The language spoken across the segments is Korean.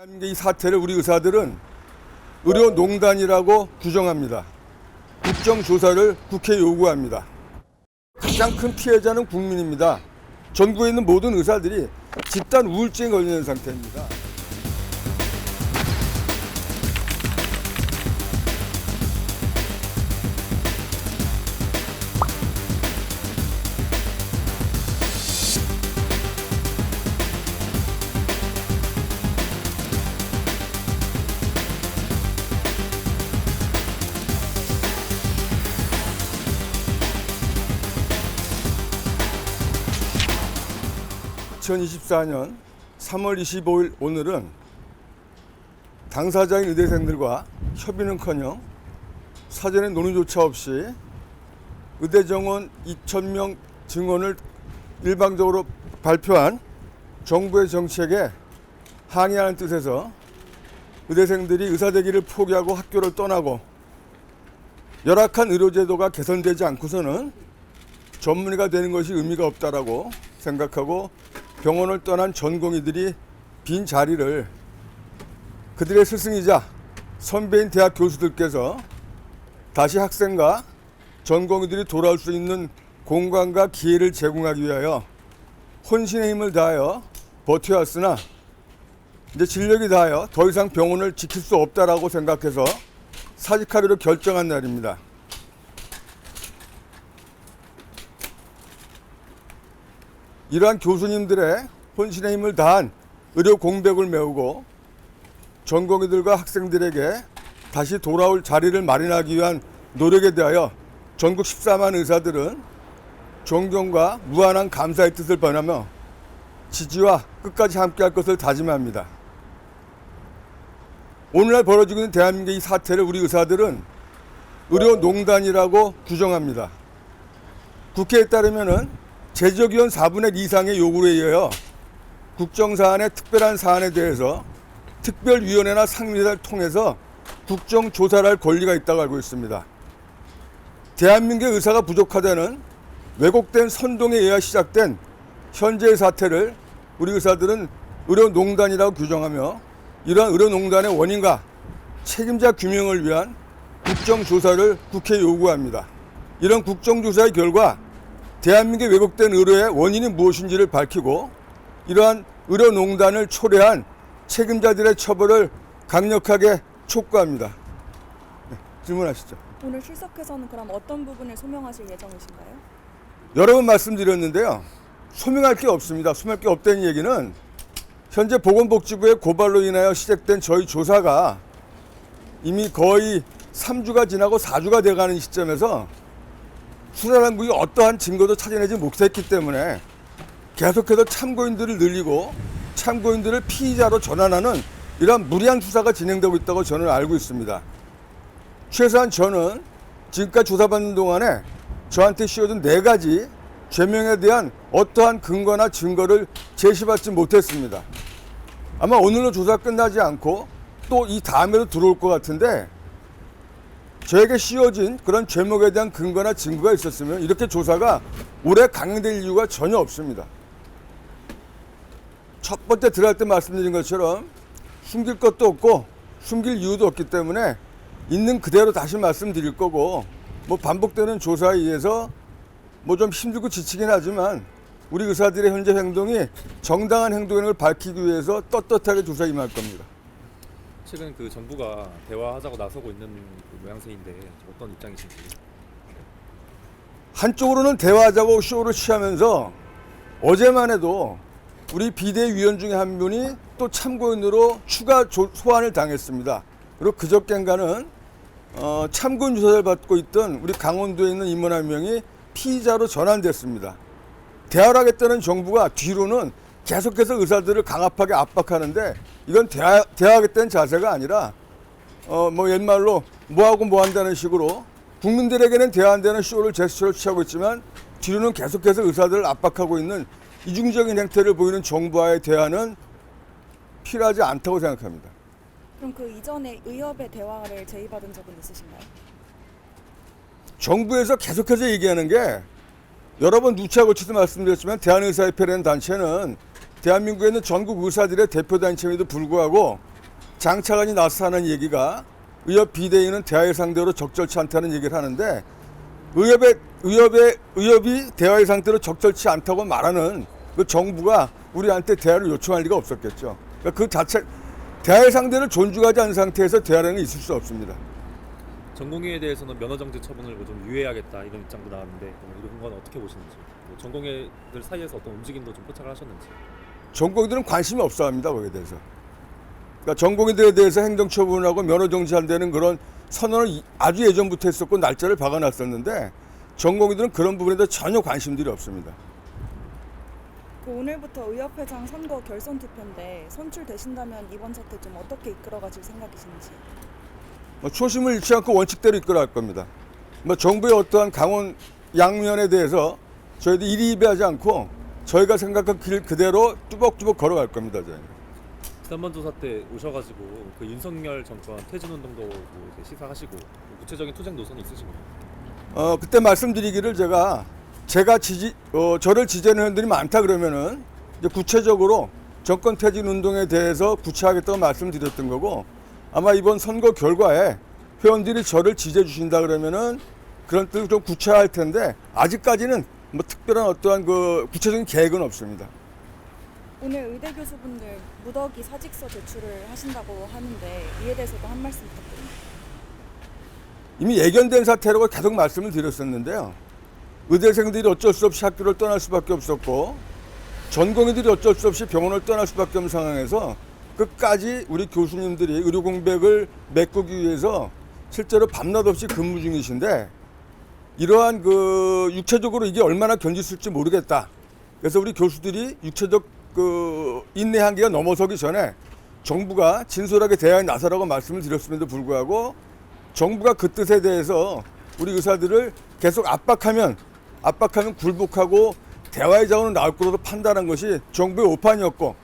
이 사태를 우리 의사들은 의료농단이라고 규정합니다. 국정조사를 국회에 요구합니다. 가장 큰 피해자는 국민입니다. 전국에 있는 모든 의사들이 집단 우울증에 걸려 있는 상태입니다. (2024년 3월 25일) 오늘은 당사자인 의대생들과 협의는커녕 사전에 논의조차 없이 의대 정원 2,000명 증원을 일방적으로 발표한 정부의 정책에 항의하는 뜻에서 의대생들이 의사되기를 포기하고 학교를 떠나고 열악한 의료제도가 개선되지 않고서는 전문의가 되는 것이 의미가 없다라고 생각하고 병원을 떠난 전공의들이 빈 자리를 그들의 스승이자 선배인 대학 교수들께서 다시 학생과 전공의들이 돌아올 수 있는 공간과 기회를 제공하기 위하여 혼신의 힘을 다하여 버텨왔으나 이제 진력이 다하여 더 이상 병원을 지킬 수 없다라고 생각해서 사직하기로 결정한 날입니다. 이러한 교수님들의 혼신의 힘을 다한 의료 공백을 메우고 전공의들과 학생들에게 다시 돌아올 자리를 마련하기 위한 노력에 대하여 전국 14만 의사들은 존경과 무한한 감사의 뜻을 전하며 지지와 끝까지 함께할 것을 다짐합니다. 오늘날 벌어지고 있는 대한민국의 이 사태를 우리 의사들은 의료농단이라고 규정합니다. 국회에 따르면은 제적위원 4분의 1 이상의 요구에 의하여 국정사안의 특별한 사안에 대해서 특별위원회나 상임위를 통해서 국정조사를 할 권리가 있다고 알고 있습니다. 대한민국의 의사가 부족하다는 왜곡된 선동에 의해 시작된 현재의 사태를 우리 의사들은 의료농단이라고 규정하며 이러한 의료농단의 원인과 책임자 규명을 위한 국정조사를 국회에 요구합니다. 이런 국정조사의 결과 대한민국의 왜곡된 의료의 원인이 무엇인지를 밝히고 이러한 의료농단을 초래한 책임자들의 처벌을 강력하게 촉구합니다. 네, 질문하시죠. 오늘 출석해서는 그럼 어떤 부분을 소명하실 예정이신가요? 여러 번 말씀드렸는데요. 소명할 게 없습니다. 소명할 게 없다는 얘기는 현재 보건복지부의 고발로 인하여 시작된 저희 조사가 이미 거의 3주가 지나고 4주가 돼가는 시점에서 수사당국이 어떠한 증거도 찾아내지 못했기 때문에 계속해서 참고인들을 늘리고 참고인들을 피의자로 전환하는 이러한 무리한 수사가 진행되고 있다고 저는 알고 있습니다. 최소한 저는 지금까지 조사받는 동안에 저한테 씌워준 4가지 죄명에 대한 어떠한 근거나 증거를 제시받지 못했습니다. 아마 오늘로 조사가 끝나지 않고 또 이 다음에도 들어올 것 같은데 저에게 씌워진 그런 죄목에 대한 근거나 증거가 있었으면 이렇게 조사가 오래 강행될 이유가 전혀 없습니다. 첫 번째 들어갈 때 말씀드린 것처럼 숨길 것도 없고 숨길 이유도 없기 때문에 있는 그대로 다시 말씀드릴 거고 뭐 반복되는 조사에 의해서 뭐 좀 힘들고 지치긴 하지만 우리 의사들의 현재 행동이 정당한 행동인 걸 밝히기 위해서 떳떳하게 조사에 임할 겁니다. 최근 그 정부가 대화하자고 나서고 있는 모양새인데 어떤 입장이신지? 한쪽으로는 대화하자고 쇼를 취하면서 어제만 해도 우리 비대위원 중에 한 분이 또 참고인으로 추가 소환을 당했습니다. 그리고 그저께인가는 참고인 조사를 받고 있던 우리 강원도에 있는 인물 한 명이 피의자로 전환됐습니다. 대화를 하겠다는 정부가 뒤로는 계속해서 의사들을 강압하게 압박하는데 이건 대화하겠다는 자세가 아니라 뭐 옛말로 뭐하고 뭐 한다는 식으로 국민들에게는 대화한다는 쇼를 제스처를 취하고 있지만 뒤로는 계속해서 의사들을 압박하고 있는 이중적인 행태를 보이는 정부와의 대화는 필요하지 않다고 생각합니다. 그럼 그 이전에 의협의 대화를 제의받은 적은 있으신가요? 정부에서 계속해서 얘기하는 게 여러 번 누차 고쳐서 말씀드렸지만 대한의사협회라는 단체는 대한민국에 있는 전국 의사들의 대표단체임에도 불구하고 장차관이 나서 하는 얘기가 의협 비대위는 대화의 상대로 적절치 않다는 얘기를 하는데 의협이 대화의 상대로 적절치 않다고 말하는 그 정부가 우리한테 대화를 요청할 리가 없었겠죠. 그러니까 그 자체 대화의 상대를 존중하지 않은 상태에서 대화라는 게 있을 수 없습니다. 전공의에 대해서는 면허정지 처분을 뭐좀 유예하겠다 이런 입장도 나왔는데 이런 건 어떻게 보시는지, 뭐 전공의들 사이에서 어떤 움직임도 좀 포착을 하셨는지. 전공의들은 관심이 없어합니다. 거기에 대해서. 그러니까 전공의들에 대해서 행정처분하고 면허정지한다는 그런 선언을 아주 예전부터 했었고 날짜를 박아놨었는데 전공의들은 그런 부분에 대해 전혀 관심들이 없습니다. 그 오늘부터 의협회장 선거 결선 투표인데 선출되신다면 이번 사태 좀 어떻게 이끌어가실 생각이신지. 초심을 잃지 않고 원칙대로 이끌어갈 겁니다. 정부의 어떠한 강원 양면에 대해서 저희도 이리이배하지 않고 저희가 생각한 길 그대로 뚜벅뚜벅 걸어갈 겁니다. 저희는. 지난번 조사 때 오셔가지고 그 윤석열 정권 퇴진운동도 뭐 이제 시사하시고 구체적인 투쟁 노선이 있으신가요? 그때 말씀드리기를 저를 지지하는 의원들이 많다 그러면은 이제 구체적으로 정권 퇴진 운동에 대해서 구체하겠다고 말씀드렸던 거고, 아마 이번 선거 결과에 회원들이 저를 지지해 주신다 그러면은 그런 뜻을 좀 구체화할 텐데 아직까지는 뭐 특별한 어떠한 그 구체적인 계획은 없습니다. 오늘 의대 교수분들 무더기 사직서 제출을 하신다고 하는데 이에 대해서도 한 말씀 부탁드립니다. 이미 예견된 사태라고 계속 말씀을 드렸었는데요. 의대생들이 어쩔 수 없이 학교를 떠날 수밖에 없었고 전공의들이 어쩔 수 없이 병원을 떠날 수밖에 없는 상황에서 끝까지 우리 교수님들이 의료 공백을 메꾸기 위해서 실제로 밤낮 없이 근무 중이신데 이러한 그 육체적으로 이게 얼마나 견디실지 모르겠다. 그래서 우리 교수들이 육체적 그 인내 한계가 넘어서기 전에 정부가 진솔하게 대화에 나서라고 말씀을 드렸음에도 불구하고 정부가 그 뜻에 대해서 우리 의사들을 계속 압박하면 굴복하고 대화의 자원은 나올 거라고 판단한 것이 정부의 오판이었고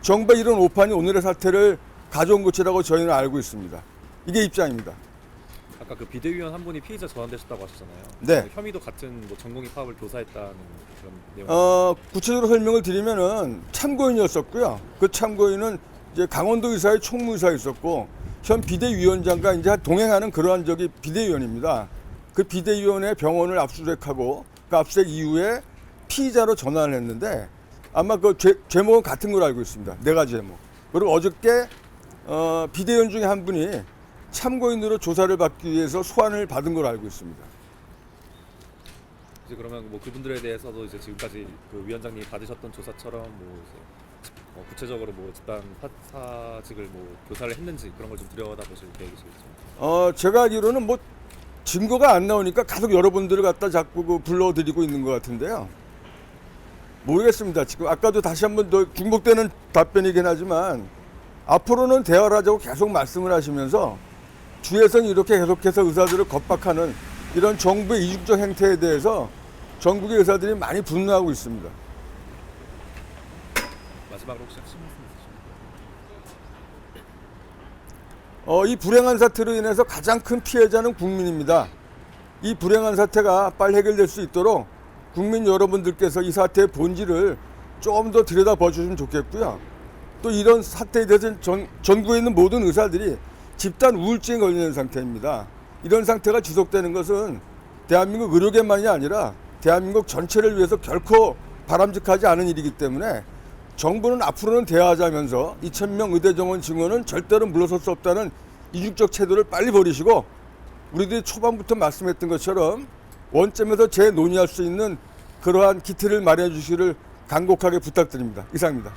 정부의 이런 오판이 오늘의 사태를 가져온 것이라고 저희는 알고 있습니다. 이게 입장입니다. 아까 그 비대위원 한 분이 피의자 전환되셨다고 하셨잖아요. 네. 그 혐의도 같은 뭐 전공의 파업을 교사했다는 그런 내용. 구체적으로 설명을 드리면은 참고인이었었고요. 그 참고인은 이제 강원도 의사의 총무의사였었고 현 비대위원장과 이제 동행하는 그러한 적이 비대위원입니다. 그 비대위원의 병원을 압수수색하고 그 압수수색 이후에 피의자로 전환을 했는데 아마 그 제목은 같은 걸 알고 있습니다. 네 가지 제목. 그리고 어저께 비대위원 중에 한 분이 참고인으로 조사를 받기 위해서 소환을 받은 걸 알고 있습니다. 이제 그러면 뭐 그분들에 대해서도 이제 지금까지 그 위원장님이 받으셨던 조사처럼 뭐 이제 구체적으로 뭐 집단 사직을 뭐 교사를 했는지 그런 걸 좀 들여다보실 계획이시겠죠? 제가 알기로는 뭐 증거가 안 나오니까 계속 여러분들을 갖다 자꾸 그 불러드리고 있는 것 같은데요. 모르겠습니다. 지금 아까도 다시 한번 더 중복되는 답변이긴 하지만 앞으로는 대화를 하자고 계속 말씀을 하시면서 주에서는 이렇게 계속해서 의사들을 겁박하는 이런 정부의 이중적 행태에 대해서 전국의 의사들이 많이 분노하고 있습니다. 마지막으로 혹시 하실 말씀 있으십니까? 이 불행한 사태로 인해서 가장 큰 피해자는 국민입니다. 이 불행한 사태가 빨리 해결될 수 있도록 국민 여러분들께서 이 사태의 본질을 좀 더 들여다봐 주시면 좋겠고요. 또 이런 사태에 대해서 전국에 있는 모든 의사들이 집단 우울증에 걸리는 상태입니다. 이런 상태가 지속되는 것은 대한민국 의료계만이 아니라 대한민국 전체를 위해서 결코 바람직하지 않은 일이기 때문에 정부는 앞으로는 대화하자면서 2,000명 의대 정원 증원은 절대로 물러설 수 없다는 이중적 태도를 빨리 버리시고 우리들이 초반부터 말씀했던 것처럼 원점에서 재논의할 수 있는 그러한 기틀을 마련해 주시기를 간곡하게 부탁드립니다. 이상입니다.